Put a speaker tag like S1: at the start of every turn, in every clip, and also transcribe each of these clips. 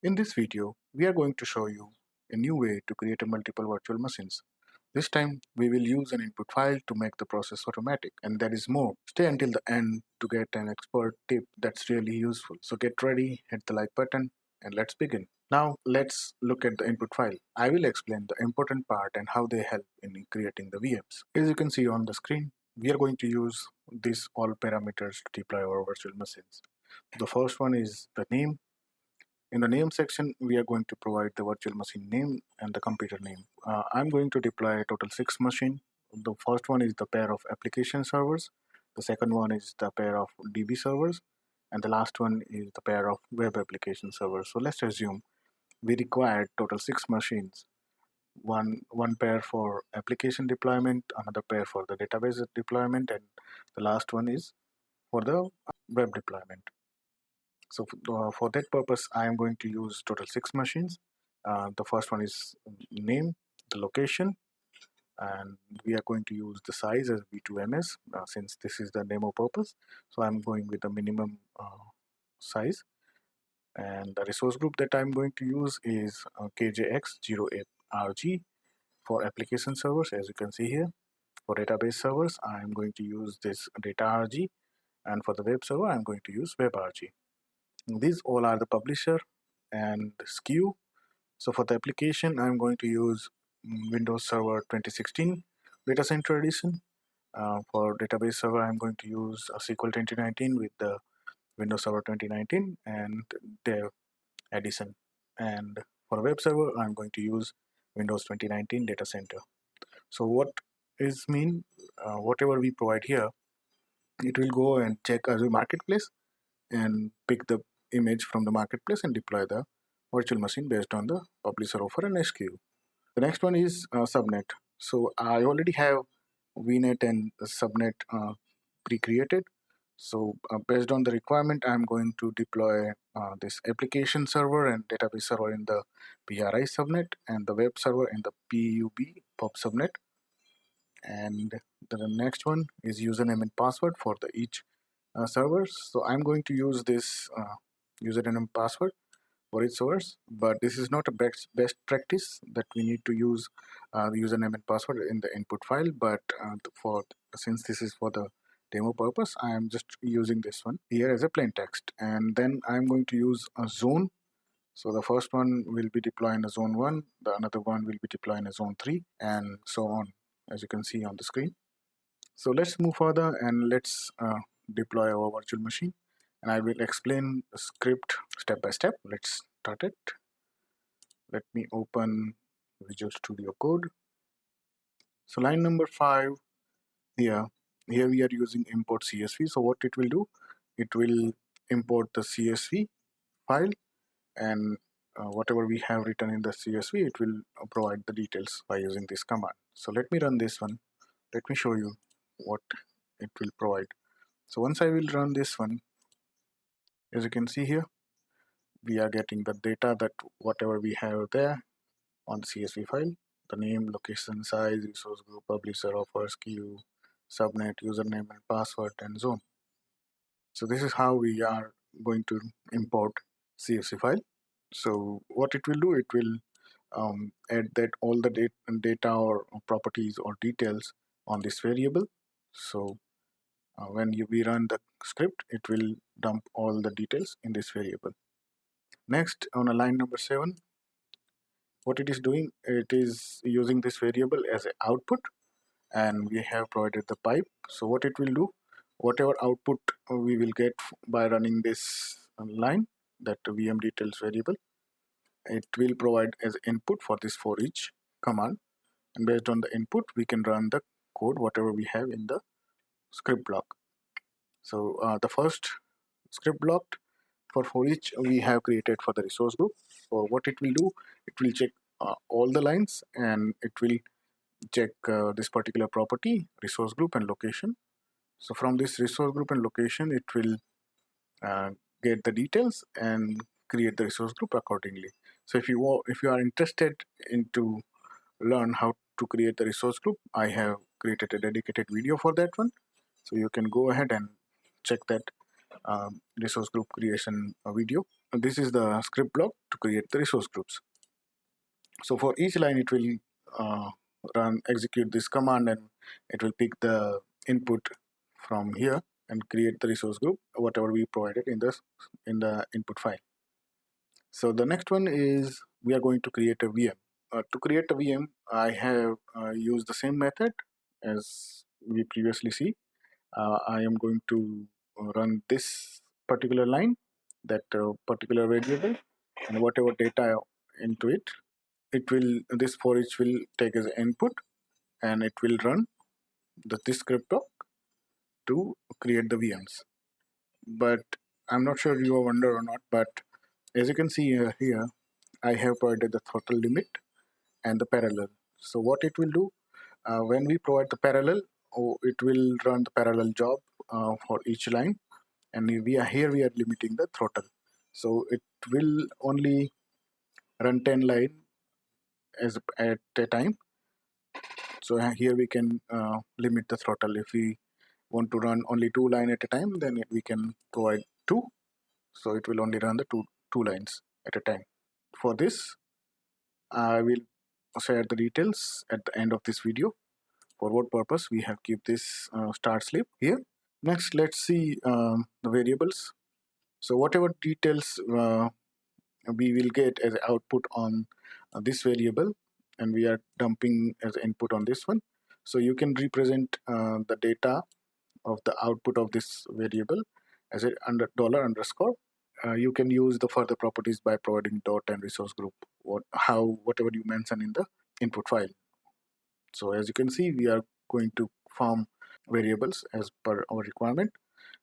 S1: In this video, we are going to show you a new way to create a multiple virtual machines. This time, we will use an input file to make the process automatic, and there is more. Stay until the end to get an expert tip that's really useful. So get ready, hit the like button, and let's begin. Now, let's look at the input file. I will explain the important part and how they help in creating the VMs. As you can see on the screen, we are going to use these all parameters to deploy our virtual machines. The first one is the name. In the name section, we are going to provide the virtual machine name and the computer name. I'm going to deploy a total 6 machine. The first one is the pair of application servers. The second one is the pair of DB servers. And the last one is the pair of web application servers. So let's assume we required total 6 machines. One pair for application deployment, another pair for the database deployment, and the last one is for the web deployment. So for that purpose, I am going to use total 6 machines. The first one is name, the location, and we are going to use the size as V2MS since this is the demo purpose. So I'm going with the minimum size. And the resource group that I'm going to use is KJX08RG for application servers, as you can see here. For database servers, I'm going to use this DataRG, and for the web server, I'm going to use WebRG. These all are the publisher and SKU. So for the application, I'm going to use Windows Server 2016 Data Center Edition. For database server, I'm going to use SQL 2019 with the Windows Server 2019 and Dev Edition. And for web server, I'm going to use Windows 2019 Data Center. So what is mean? Whatever we provide here, it will go and check Azure Marketplace and pick the image from the marketplace and deploy the virtual machine based on the publisher offer and SKU. The next one is subnet. So I already have VNet and subnet pre-created. So based on the requirement, I'm going to deploy this application server and database server in the PRI subnet and the web server in the PUB subnet. And the next one is username and password for the each servers. So I'm going to use this username and password for each servers, but this is not a best practice that we need to use the username and password in the input file. But since this is for the demo purpose, I am just using this one here as a plain text, and then I'm going to use a zone. So the first one will be deploying a zone 1, the another one will be deploying a zone 3, and so on, as you can see on the screen. So let's move further and let's deploy our virtual machine, and I will explain the script step by step. Let's start it. Let me open Visual Studio Code. So line number 5 here we are using import CSV. So what it will do, it will import the CSV file, and whatever we have written in the CSV, it will provide the details by using this command. So let me run this one. Let me show you what it will provide. So once I will run this one, as you can see here, we are getting the data that whatever we have there on the CSV file, the name, location, size, resource group, publisher, offer, SKU, subnet, username and password, and zone. So this is how we are going to import CSV file. So what it will do, it will add that all the data or properties or details on this variable. So when we run the script, it will dump all the details in this variable. Next, on a line number 7, what it is doing, it is using this variable as an output, and we have provided the pipe. So what it will do, whatever output we will get by running this line, that VM details variable, it will provide as input for this for each command, and based on the input we can run the code whatever we have in the script block. So the first script block for each we have created for the resource group. So what it will do, it will check all the lines, and it will check this particular property, resource group and location. So from this resource group and location, it will get the details and create the resource group accordingly. So if you are interested into learn how to create the resource group, I have created a dedicated video for that one. So you can go ahead and check that resource group creation video. This is the script block to create the resource groups. So for each line, it will execute this command, and it will pick the input from here and create the resource group, whatever we provided in the input file. So the next one is we are going to create a VM. To create a VM, I have used the same method as we previously see. I am going to run this particular line, that particular variable, and whatever data into it. It will, this for each will take as input, and it will run this script block to create the VMs. But I'm not sure you wonder or not, but as you can see here, I have provided the throttle limit and the parallel. So what it will do, when we provide the parallel, it will run the parallel job for each line, and we are limiting the throttle. So it will only run 10 line at a time. So here we can limit the throttle. If we want to run only 2 line at a time, then we can provide 2. So it will only run the two lines at a time. For this, I will share the details at the end of this video. For what purpose we have keep this start sleep here. Next, let's see the variables. So whatever details we will get as output on this variable, and we are dumping as input on this one. So you can represent the data of the output of this variable as a dollar underscore. You can use the further properties by providing dot and resource group, whatever you mention in the input file. So as you can see, we are going to form variables as per our requirement.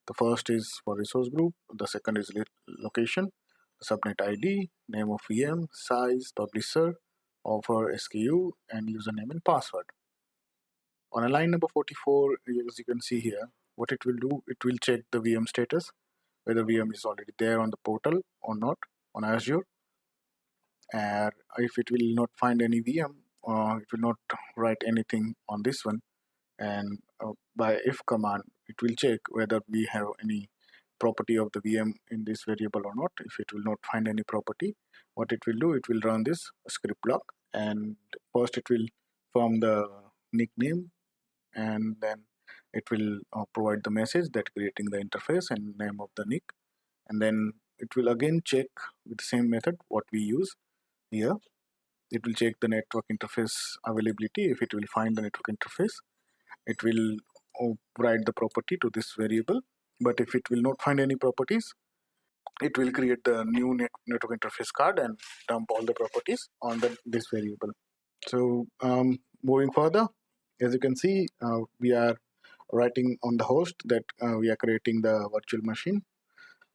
S1: The first is for resource group, the second is location, subnet ID, name of VM, size, publisher, offer, SKU, and username and password. On a line number 44, as you can see here, what it will do, it will check the VM status, whether VM is already there on the portal or not on Azure. And if it will not find any VM, it will not write anything on this one. And by if command, it will check whether we have any property of the VM in this variable or not. If it will not find any property, what it will do, it will run this script block, and first it will form the nickname, and then it will provide the message that creating the interface and name of the nick, and then it will again check with the same method what we use here. It will check the network interface availability. If it will find the network interface, it will write the property to this variable. But if it will not find any properties, it will create the new network interface card and dump all the properties on this variable. So moving further, as you can see, we are writing on the host that we are creating the virtual machine,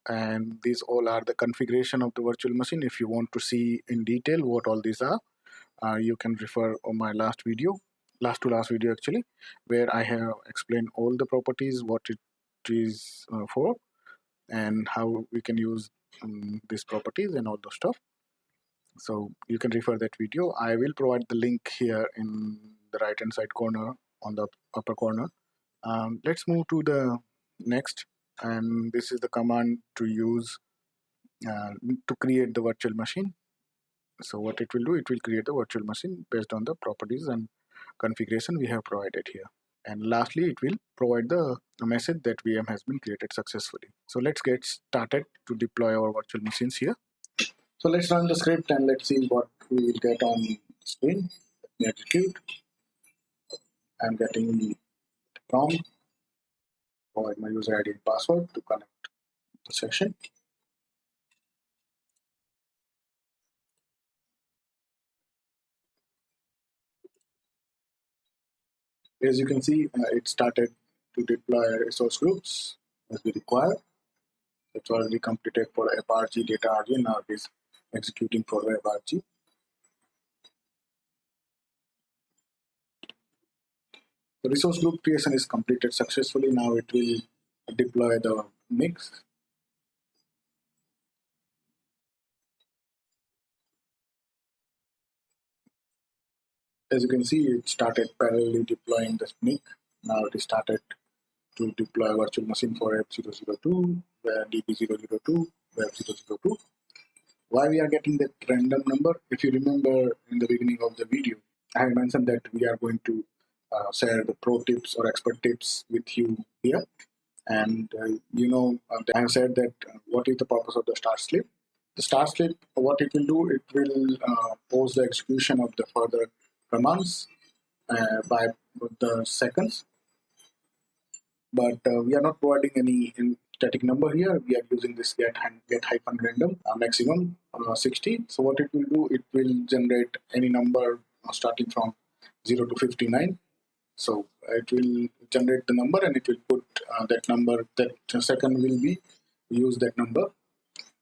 S1: and these all are the configuration of the virtual machine. If you want to see in detail what all these are, you can refer on my last to last video actually, where I have explained all the properties, what it is for, and how we can use these properties and all those stuff. So you can refer that video. I will provide the link here in the right hand side corner on the upper corner. Let's move to the next, and this is the command to use to create the virtual machine. So what it will do, it will create the virtual machine based on the properties and configuration we have provided here. And lastly, it will provide the message that VM has been created successfully. So let's get started to deploy our virtual machines here. So let's run the script and let's see what we will get on screen. Let me execute. I'm getting the prompt, provide my user ID and password to connect the session. As you can see, it started to deploy resource groups as we require. It's already completed for WebRG, data RG, and now it is executing for WebRG. The resource group creation is completed successfully. Now it will deploy the mix. As you can see, it started parallelly deploying the NIC. Now it started to deploy a virtual machine for Web002, DB002, Web002. Why we are getting that random number? If you remember in the beginning of the video, I have mentioned that we are going to share the pro tips or expert tips with you here. And I have said that what is the purpose of the start slip? The start slip, what it will do, it will pause the execution of the further commands by the seconds. But we are not providing any static number here. We are using this get hyphen random maximum 60. So what it will do, it will generate any number starting from 0 to 59. So it will generate the number and it will put that number, that second will be use that number.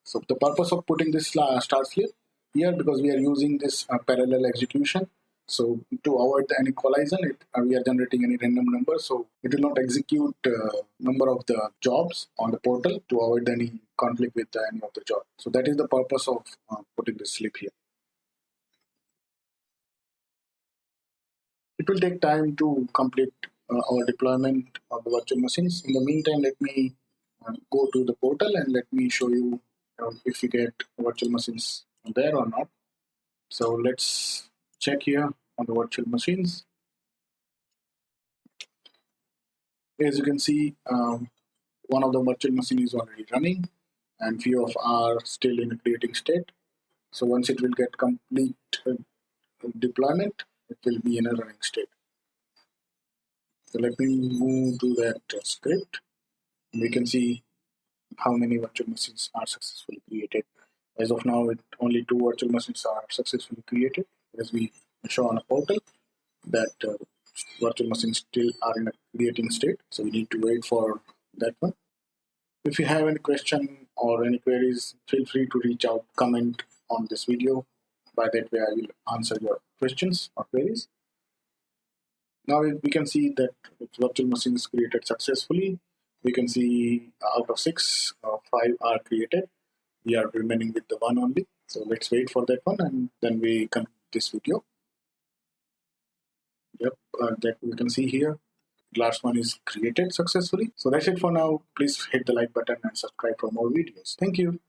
S1: So the purpose of putting this start slip here, because we are using this parallel execution. So to avoid any collision, we are generating any random number. So it will not execute number of the jobs on the portal to avoid any conflict with any of the job. So that is the purpose of putting this slip here. It will take time to complete our deployment of the virtual machines. In the meantime, let me go to the portal and let me show you if we get virtual machines there or not. So let's check here on the virtual machines. As you can see, one of the virtual machine is already running and few of are still in a creating state. So once it will get complete deployment, it will be in a running state. So let me move to that script. We can see how many virtual machines are successfully created. As of now, only 2 virtual machines are successfully created, as we show on a portal that virtual machines still are in a creating state. So we need to wait for that one. If you have any question or any queries, feel free to reach out, comment on this video. By that way, I will answer your questions or queries. Now we can see that virtual machines created successfully. We can see out of 6, 5 are created. We are remaining with the 1 only. So let's wait for that one and then we conclude this video. Yep, that we can see here. Last one is created successfully. So that's it for now. Please hit the like button and subscribe for more videos. Thank you.